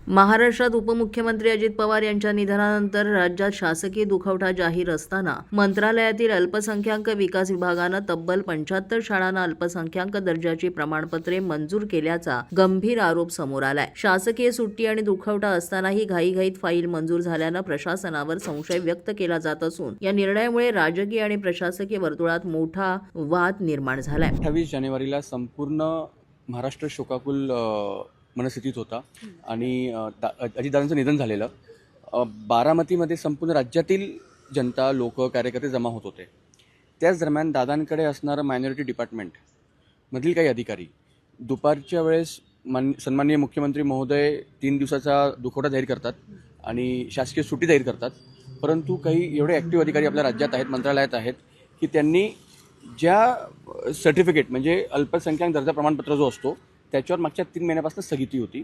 महाराष्ट्रात उपमुख्यमंत्री अजित पवार यांच्या निधनानंतर राज्यात शासकीय दुखवटा जाहीर असताना मंत्रालयातील अल्पसंख्याक विकास विभागानं तब्बल 75 शाळांना अल्पसंख्याक दर्जाची प्रमाणपत्रे मंजूर केल्याचा गंभीर आरोप समोर आलाय। शासकीय सुट्टी आणि दुखवटा असतानाही घाईघाईत फाईल मंजूर झाल्यानं प्रशासनावर संशय व्यक्त केला जात असून या निर्णयामुळे राजकीय आणि प्रशासकीय वर्तुळात मोठा वाद निर्माण झालाय। 28 जानेवारीला संपूर्ण महाराष्ट्र शोकाकुल मनस्थितीत होता आणि अजितदादांचं निधन झालेलं। बारामतीमध्ये संपूर्ण राज्यातील जनता, लोक, कार्यकर्ते जमा होत होते। त्याच दरम्यान दादांकडे असणारं मायनॉरिटी डिपार्टमेंट मधील काही अधिकारी दुपारच्या वेळेस सन्माननीय मुख्यमंत्री महोदय 3 दिवसाचा दुखवटा जाहीर करतात आणि शासकीय सुट्टी जाहीर करतात। परंतु काही एवढे ॲक्टिव्ह अधिकारी आपल्या राज्यात आहेत, मंत्रालयात आहेत की त्यांनी ज्या सर्टिफिकेट म्हणजे अल्पसंख्याक दर्जा प्रमाणपत्र जो असतो त्याच्यावर मागच्या 3 महिन्यापासून स्थगिती होती।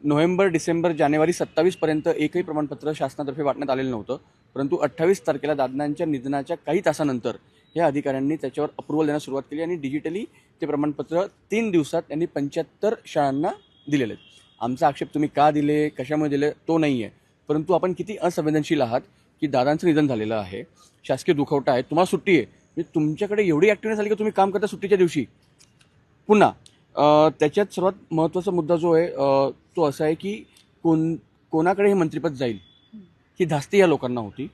नोव्हेंबर, डिसेंबर, जानेवारी 27 पर्यंत एकही प्रमाणपत्र शासनातर्फे वाटण्यात आलेलं नव्हतं। परंतु 28 तारखेला दादांच्या निधनाच्या काही तासानंतर या अधिकाऱ्यांनी त्याच्यावर अप्रुव्हल देण्यास सुरुवात केली आणि डिजिटली ते प्रमाणपत्र 3 दिवसात त्यांनी 75 शाळांना दिलेले आहेत। आमचा आक्षेप तुम्ही का दिले, कशामुळे दिले तो नाही आहे, परंतु आपण किती असंवेदनशील आहात की दादांचं निधन झालेलं आहे, शासकीय दुखवटा आहे, तुम्हाला सुट्टी आहे, म्हणजे तुमच्याकडे एवढी ॲक्टिव्हनेस आली की तुम्ही काम करता सुट्टीच्या दिवशी। पुन्हा त्याच्यात सर्वात महत्त्वाचा मुद्दा जो आहे तो असा आहे की कोणाकडे हे मंत्रिपद जाईल ही धास्ती या लोकांना होती।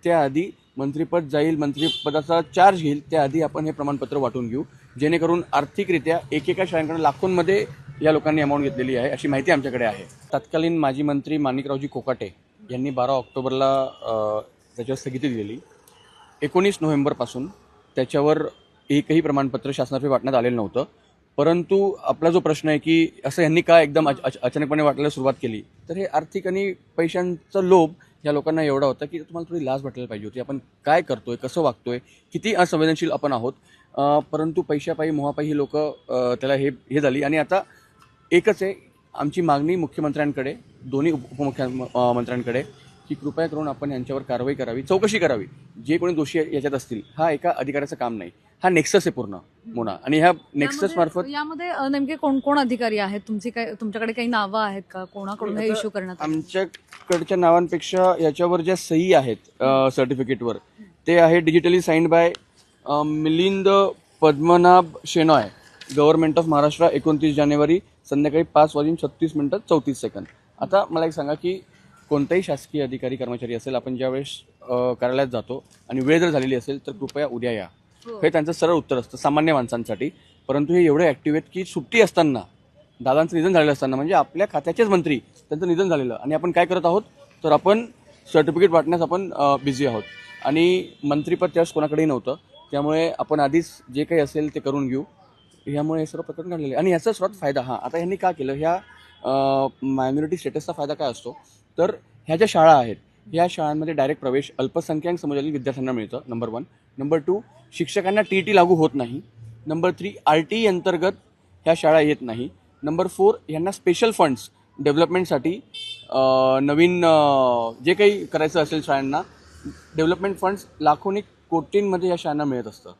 त्याआधी मंत्रिपद जाईल, मंत्रिपदाचा चार्ज घेईल, त्याआधी आपण हे प्रमाणपत्र वाटून घेऊ, जेणेकरून आर्थिकरित्या एकेका शाळांकडून लाखोंमध्ये या लोकांनी अमाऊंट घेतलेली आहे अशी माहिती आमच्याकडे आहे। तत्कालीन माजी मंत्री माणिकरावजी कोकाटे यांनी 12 ऑक्टोबरला त्याच्यावर स्थगिती दिलेली। 19 नोव्हेंबरपासून त्याच्यावर एकही प्रमाणपत्र शासनातर्फे वाटण्यात आलेलं नव्हतं। परंतु आपला जो प्रश्न आहे की असं यांनी का एकदम अचानकपणे वाटायला सुरुवात केली, तर हे आर्थिक आणि पैशांचा लोभ या लोकांना एवढा होता की तुम्हाला थोडी लाज वाटायला पाहिजे होती, आपण काय करतोय, कसं वागतोय, किती असंवेदनशील आपण आहोत। परंतु पैशापायी, मोहापायी ही लोक त्याला हे झाली आणि आता एकच आहे आमची मागणी मुख्यमंत्र्यांकडे, दोन्ही उपमुख्यमंत्र्यांकडे की कृपया करून आपण यांच्यावर कारवाई करावी, चौकशी करावी। जे कोणी दोषी याच्यात असतील, हा एका अधिकाऱ्याचं काम नाही, हा नेक्सस आहे पूर्ण मोना, आणि ह्या नेक्सस मार्फत यामध्ये नेमके कोण कोण अधिकारी आहेत, तुमच्याकडे काही नावं आहेत का, कोणाकडून हे इश्यू करण्यात आले? आमच्याकडच्या नावांपेक्षा याच्यावर ज्या सही आहेत सर्टिफिकेटवर ते आहे digitally signed by Milind Padmanabh Shenoy, government of Maharashtra, 29 जानेवारी संध्याकाळी 5:36:34. आता मला एक सांगा की कोणताही शासकीय अधिकारी कर्मचारी असेल, आपण ज्यावेळेस कार्यालयात जातो आणि वेळ जर झालेली असेल तर कृपया उद्या या, हे त्यांचं सरळ उत्तर असतं सामान्य माणसांसाठी। परंतु हे एवढे ॲक्टिव्ह आहेत की सुट्टी असताना, दादांचं निधन झालेलं असताना, म्हणजे आपल्या खात्याचेच मंत्री त्यांचं निधन झालेलं आणि आपण काय करत आहोत, तर आपण सर्टिफिकेट वाटण्यास आपण बिझी आहोत आणि मंत्रीपद त्यावेळेस कोणाकडेही नव्हतं। त्यामुळे आपण आधीच जे काही असेल ते करून घेऊ, ह्यामुळे हे सर्व प्रकरण घडलेले आणि याचा सर्वात फायदा आता यांनी का केलं, ह्या मायनॉरिटी स्टेटसचा फायदा काय असतो, तर ह्या ज्या शाळा आहेत या शाळांमध्ये डायरेक्ट प्रवेश अल्पसंख्याक समाजातील विद्यार्थ्यांना मिळतं, नंबर 1. नंबर 2, शिक्षकांना TET लागू होत नाही. नंबर 3, RTE अंतर्गत ह्या शाळा येत नाही. नंबर 4, यांना स्पेशल फंड्स डेव्हलपमेंटसाठी नवीन जे काही करायचं असेल शाळांना, डेव्हलपमेंट फंड्स लाखोनी कोटींमध्ये या शाळांना मिळत असतं।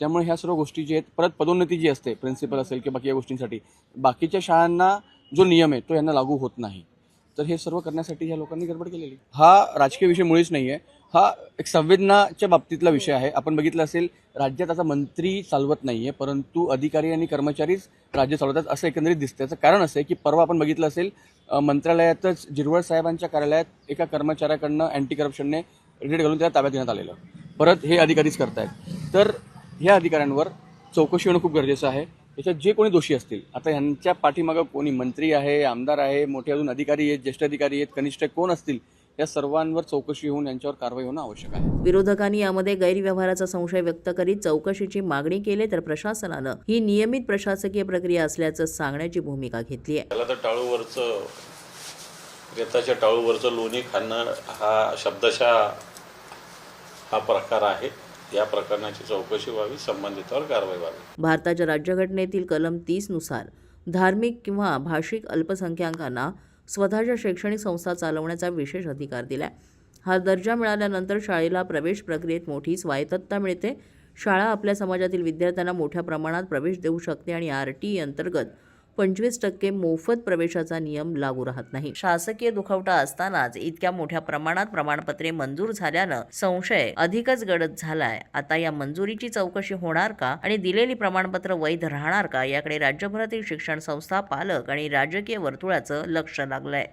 त्यामुळे ह्या सर्व गोष्टी जी आहेत, परत पदोन्नती जी असते प्रिन्सिपल असेल किंवा बाकी या गोष्टींसाठी, बाकीच्या शाळांना जो नियम आहे तो यांना लागू होत नाही। तर हे सर्व करण्यासाठी ह्या लोकांनी गडबड केलेली। हा राजकीय विषय मुळीच नाही आहे, हा एक संवेदनाच्या बाबतीतला विषय आहे। आपण बघितलं असेल राज्यात आता मंत्री चालवत नाही आहे, परंतु अधिकारी आणि कर्मचारीच राज्य चालवतात असं एकंदरीत दिसतं। याचं कारण असं आहे की परवा आपण बघितलं असेल मंत्रालयातच जिरवळ साहेबांच्या कार्यालयात एका कर्मचाऱ्याकडनं अँटी करप्शनने रेड घालून त्याला ताब्यात घेण्यात आलेलं, परत हे अधिकारीच करतायत। तर ह्या अधिकाऱ्यांवर चौकशी होणं खूप गरजेचं आहे। याच्यात जे कोणी दोषी असतील, आता यांच्या पाठीमागं कोणी मंत्री आहे, आमदार आहे, मोठे अजून अधिकारी आहेत, ज्येष्ठ अधिकारी आहेत, कनिष्ठ कोण असतील, या सर्वांवर चौकशी होऊन यांच्यावर कारवाई होणं आवश्यक आहे। विरोधकांनी यामध्ये गैरव्यवहाराचा संशय व्यक्त करीत चौकशीची मागणी केली, तर प्रशासनानं ही नियमित प्रशासकीय प्रक्रिया असल्याचं सांगण्याची भूमिका घेतली आहे। त्याला तर टाळूवरचं, रेताच्या टाळूवरचं लोणी खाणं हा शब्दशः हा प्रकार आहे। या प्रकरणाची चौकशी व्हावी, संबंधितांवर कारवाई व्हावी। भारताच्या राज्यघटनेतील कलम 30 नुसार धार्मिक किंवा भाषिक अल्पसंख्याकांना स्वतःच्या शैक्षणिक संस्था चालवण्याचा विशेष अधिकार दिलाय। हा दर्जा मिळाल्यानंतर शाळेला प्रवेश प्रक्रियेत मोठी स्वायत्तता मिळते। शाळा आपल्या समाजातील विद्यार्थ्यांना मोठ्या प्रमाणात प्रवेश देऊ शकते आणि RTE अंतर्गत 25% मोफत प्रवेशाचा नियम लागू राहत नाही. शासकीय दुखवटा असतानाच इतक्या मोठ्या प्रमाणात प्रमाणपत्रे मंजूर झाल्यानं संशय अधिकच गडद झालाय. आता या मंजुरीची चौकशी होणार का आणि दिलेली प्रमाणपत्र वैध राहणार का याकडे राज्यभरातील शिक्षण संस्था, पालक आणि राजकीय वर्तुळाचं लक्ष लागलंय.